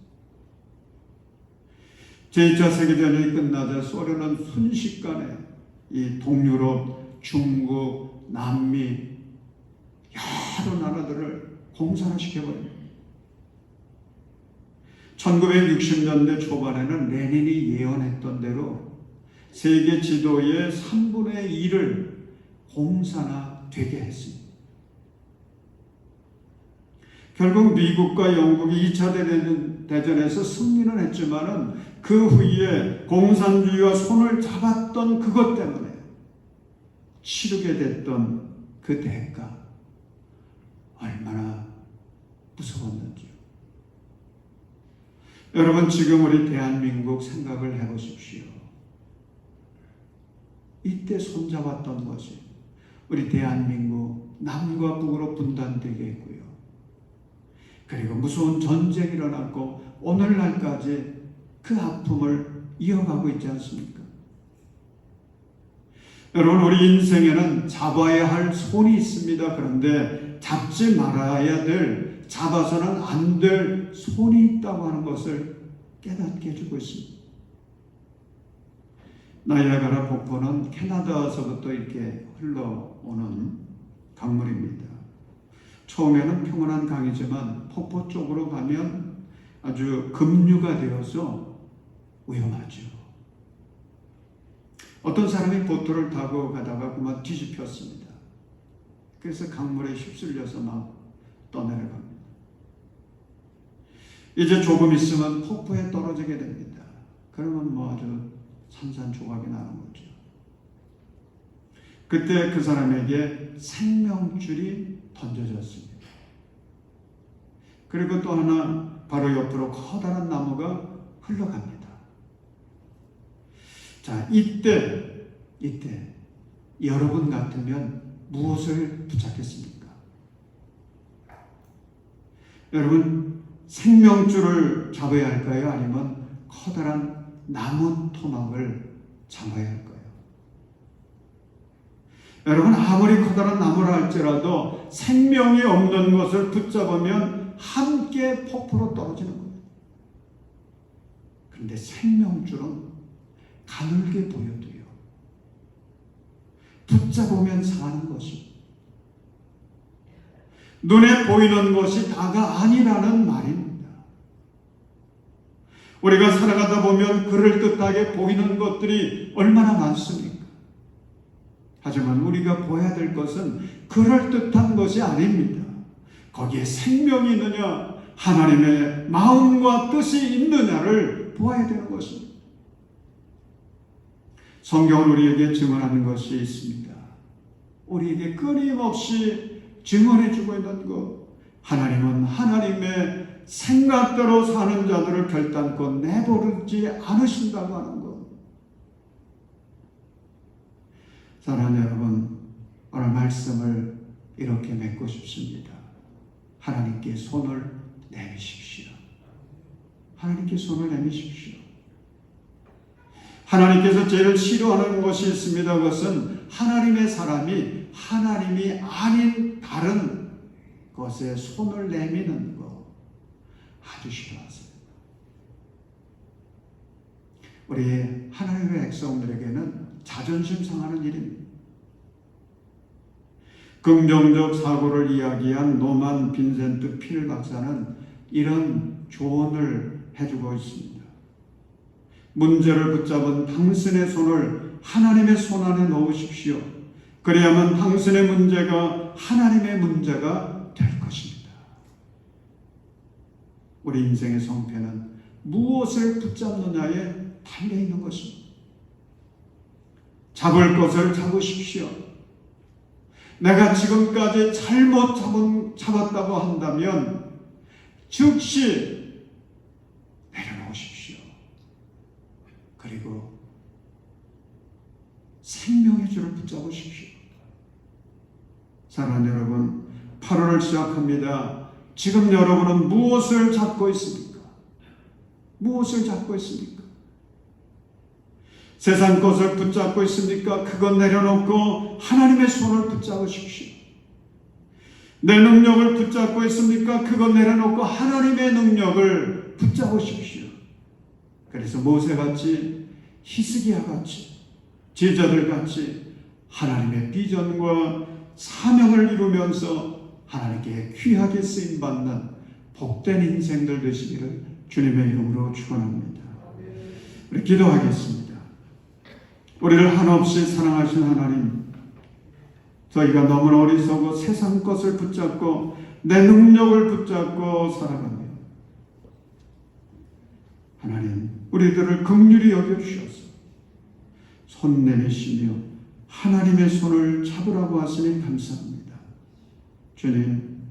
제2차 세계대전이 끝나자 소련은 순식간에 이 동유럽, 중국, 남미 여러 나라들을 공산화시켜버립니다. 1960년대 초반에는 레닌이 예언했던 대로 세계 지도의 3분의 1을 공산화되게 했습니다. 결국 미국과 영국이 2차 대전에서 승리는 했지만은 그 후에 공산주의와 손을 잡았던 그것 때문에 치르게 됐던 그 대가 얼마나 무서웠는지요. 여러분, 지금 우리 대한민국 생각을 해보십시오. 이때 손잡았던 것이 우리 대한민국 남과 북으로 분단되게 했고요. 그리고 무서운 전쟁이 일어났고 오늘날까지 그 아픔을 이어가고 있지 않습니까? 여러분, 우리 인생에는 잡아야 할 손이 있습니다. 그런데 잡지 말아야 될, 잡아서는 안 될 손이 있다고 하는 것을 깨닫게 해주고 있습니다. 나이아가라 폭포는 캐나다서부터 이렇게 흘러오는 강물입니다. 처음에는 평온한 강이지만 폭포 쪽으로 가면 아주 급류가 되어서 위험하죠. 어떤 사람이 보트를 타고 가다가 그만 뒤집혔습니다. 그래서 강물에 휩쓸려서 막 떠내려갑니다. 이제 조금 있으면 폭포에 떨어지게 됩니다. 그러면 뭐 아주 산산조각이 나는 거죠. 그때 그 사람에게 생명줄이 던져졌습니다. 그리고 또 하나 바로 옆으로 커다란 나무가 흘러갑니다. 자, 이때 여러분 같으면 무엇을 붙잡겠습니까? 여러분, 생명줄을 잡아야 할까요? 아니면 커다란 나무 토막을 잡아야 할까요? 여러분, 아무리 커다란 나무라 할지라도 생명이 없는 것을 붙잡으면 함께 폭포로 떨어지는 거예요. 그런데 생명줄은 가늘게 보여도요, 붙잡으면 사는 것이, 눈에 보이는 것이 다가 아니라는 말입니다. 우리가 살아가다 보면 그럴듯하게 보이는 것들이 얼마나 많습니까? 하지만 우리가 보아야 될 것은 그럴듯한 것이 아닙니다. 거기에 생명이 있느냐, 하나님의 마음과 뜻이 있느냐를 보아야 되는 것입니다. 성경은 우리에게 증언하는 것이 있습니다. 우리에게 끊임없이 증언해주고 있는 것, 하나님은 하나님의 생각대로 사는 자들을 결단코 내버리지 않으신다고 하는 것. 사랑하는 여러분, 오늘 말씀을 이렇게 맺고 싶습니다. 하나님께 손을 내미십시오. 하나님께 손을 내미십시오. 하나님께서 제일 싫어하는 것이 있습니다. 그것은 하나님의 사람이 하나님이 아닌 다른 것에 손을 내미는 것 아주 싫어하세요. 우리 하나님의 백성들에게는 자존심 상하는 일입니다. 긍정적 사고를 이야기한 노만 빈센트 필 박사는 이런 조언을 해주고 있습니다. 문제를 붙잡은 당신의 손을 하나님의 손 안에 넣으십시오. 그래야만 당신의 문제가 하나님의 문제가 될 것입니다. 우리 인생의 성패는 무엇을 붙잡느냐에 달려있는 것입니다. 잡을 것을 잡으십시오. 내가 지금까지 잘못 잡았다고 한다면 즉시 내려놓으십시오. 그리고 생명의 줄을 붙잡으십시오. 사랑하는 여러분, 8월을 시작합니다. 지금 여러분은 무엇을 잡고 있습니까? 무엇을 잡고 있습니까? 세상 것을 붙잡고 있습니까? 그건 내려놓고 하나님의 손을 붙잡으십시오. 내 능력을 붙잡고 있습니까? 그거 내려놓고 하나님의 능력을 붙잡으십시오. 그래서 모세같이, 히스기야같이, 제자들같이 하나님의 비전과 사명을 이루면서 하나님께 귀하게 쓰임받는 복된 인생들 되시기를 주님의 이름으로 축원합니다. 우리 기도하겠습니다. 우리를 한없이 사랑하신 하나님, 저희가 너무나 어리석어 세상 것을 붙잡고 내 능력을 붙잡고 살아갑니다. 하나님, 우리들을 긍휼히 여겨주셔서 손 내미시며 하나님의 손을 잡으라고 하시니 감사합니다. 주님,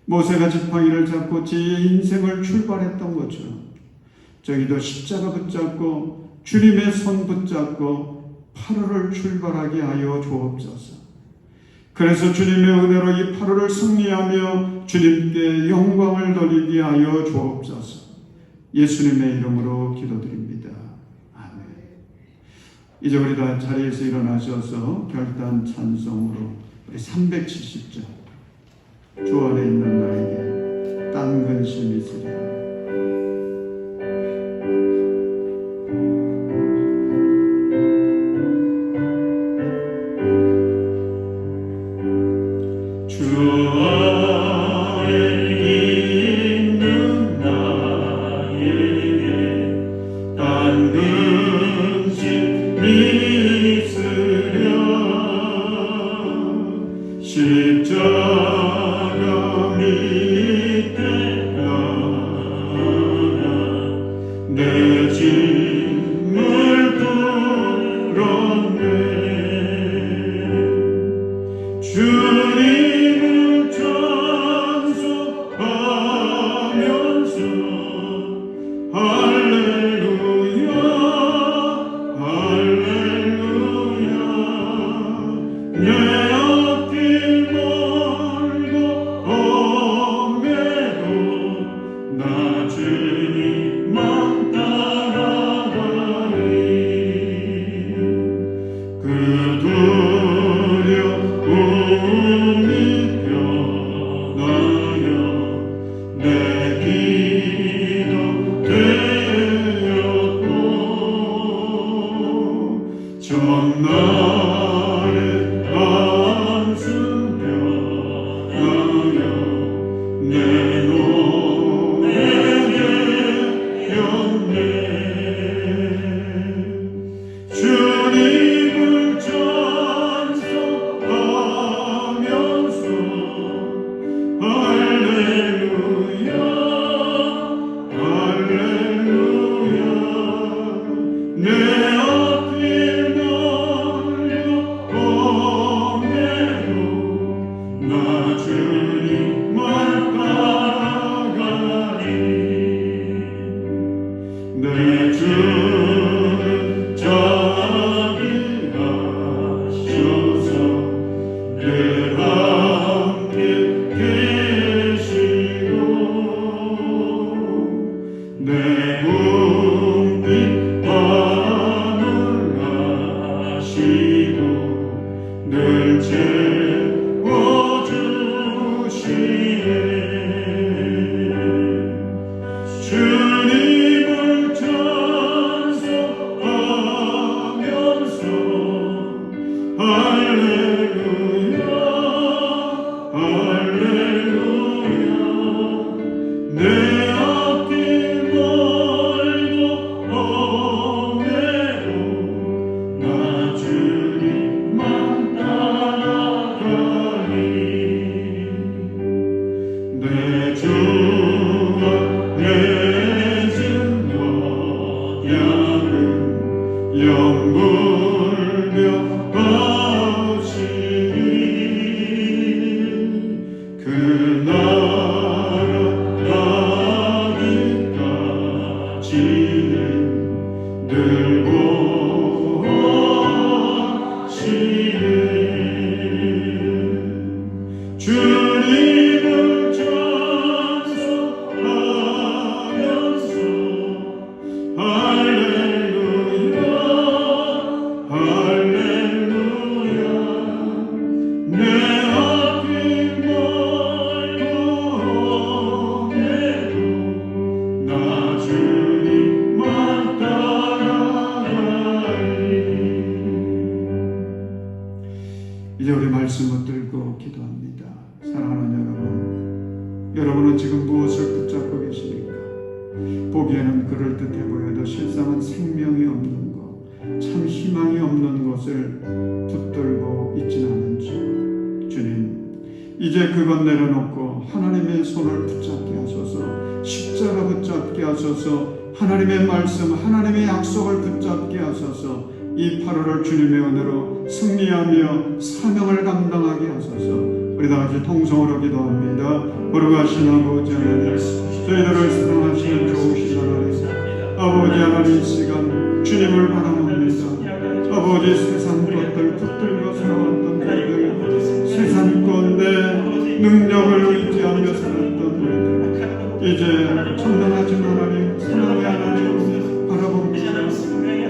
모세가 지팡이를 잡고 제 인생을 출발했던 것처럼 저희도 십자가 붙잡고 주님의 손 붙잡고 8월을 출발하게 하여 주옵소서. 그래서 주님의 은혜로 이 8월을 승리하며 주님께 영광을 돌리게 하여 주옵소서. 예수님의 이름으로 기도드립니다. 아멘. 이제 우리 다 자리에서 일어나셔서 결단 찬송으로 우리 370절 주 안에 있는 나에게 딴 근심이 있으랴. 십자가 밑에 보기에는 그럴듯해 보여도 실상은 생명이 없는 것, 참 희망이 없는 것을 붙들고 있진 않은지 주님, 이제 그것 내려놓고 하나님의 손을 붙잡게 하소서, 십자가 붙잡게 하소서, 하나님의 말씀, 하나님의 약속을 붙잡게 하소서. 이 8월을 주님의 은혜로 승리하며 사명을 감당하게 하소서. 우리 다같이 통성으로 기도합니다. 거룩하신 아버지 하나님, 저희들을 사랑하시는 좋으신 하나님, 아버지 하나님, 이 시간 주님을 바라봅니다. 아버지, 세상 것들 붙들고 살아왔던 우리들, 세상 것내 능력을 의지하며 살았던 우리들, 이제 전능하신 하나님, 사랑의 하나님 바라봅니다.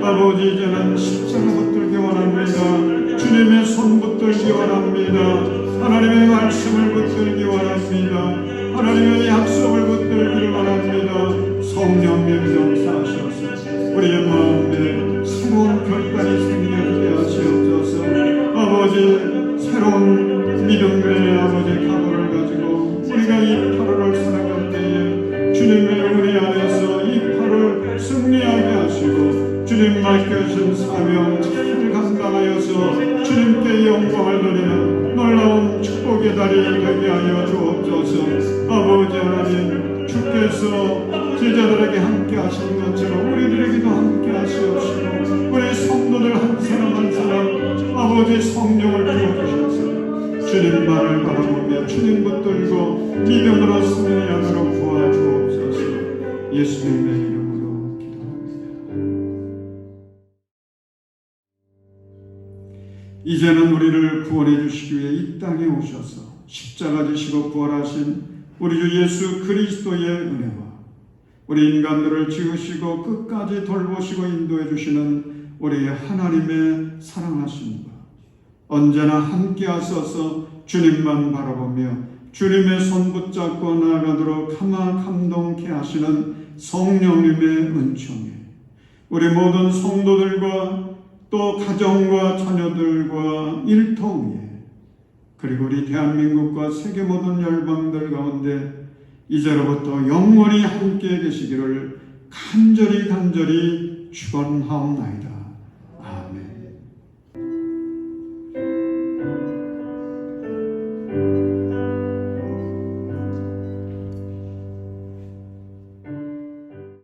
아버지, 이제는 십자가 붙들기 원합니다. 주님의 손 붙들기 원합니다. 하나님의 말씀을 붙들기 원합니다. 하나님의 약속을 붙들기를 원합니다. 성령님 역사하셔서 우리의 마음에 새로운 결단이 생기게 하시옵소서. 아버지, 새로운 믿음의 아버지 각오를 가지고 우리가 이 8월을 살아갈 때에 주님의 은혜 안에서 이 8월 승리하게 하시고 주님 맡겨주신 사명 잘 감당하여서 주님께 영광을 드리는 놀라운 축복의 달이 되게 하여 주옵소서. 아버지 하나님, 주께서 제자들에게 함께 하신 것처럼 우리들에게도 함께 하시옵시고 우리 성도들 한 사람 한 사람 아버지 성령을 부어주셔서 주님 말을 바라보며 주님 붙들고 믿음으로 승리하도록 도와주옵소서. 예수님의 이름으로 기도합니다. 이제는 우리를 구원해 주시기 위해 이 땅에 오셔서 십자가 지시고 부활하신 우리 주 예수 그리스도의 은혜와 우리 인간들을 지으시고 끝까지 돌보시고 인도해 주시는 우리 하나님의 사랑하심과 언제나 함께 하셔서 주님만 바라보며 주님의 손 붙잡고 나아가도록 감동케 하시는 성령님의 은총에 우리 모든 성도들과 또 가정과 자녀들과 일터위에 그리고 우리 대한민국과 세계 모든 열방들 가운데 이제로부터 영원히 함께 계시기를 간절히 축원하옵나이다.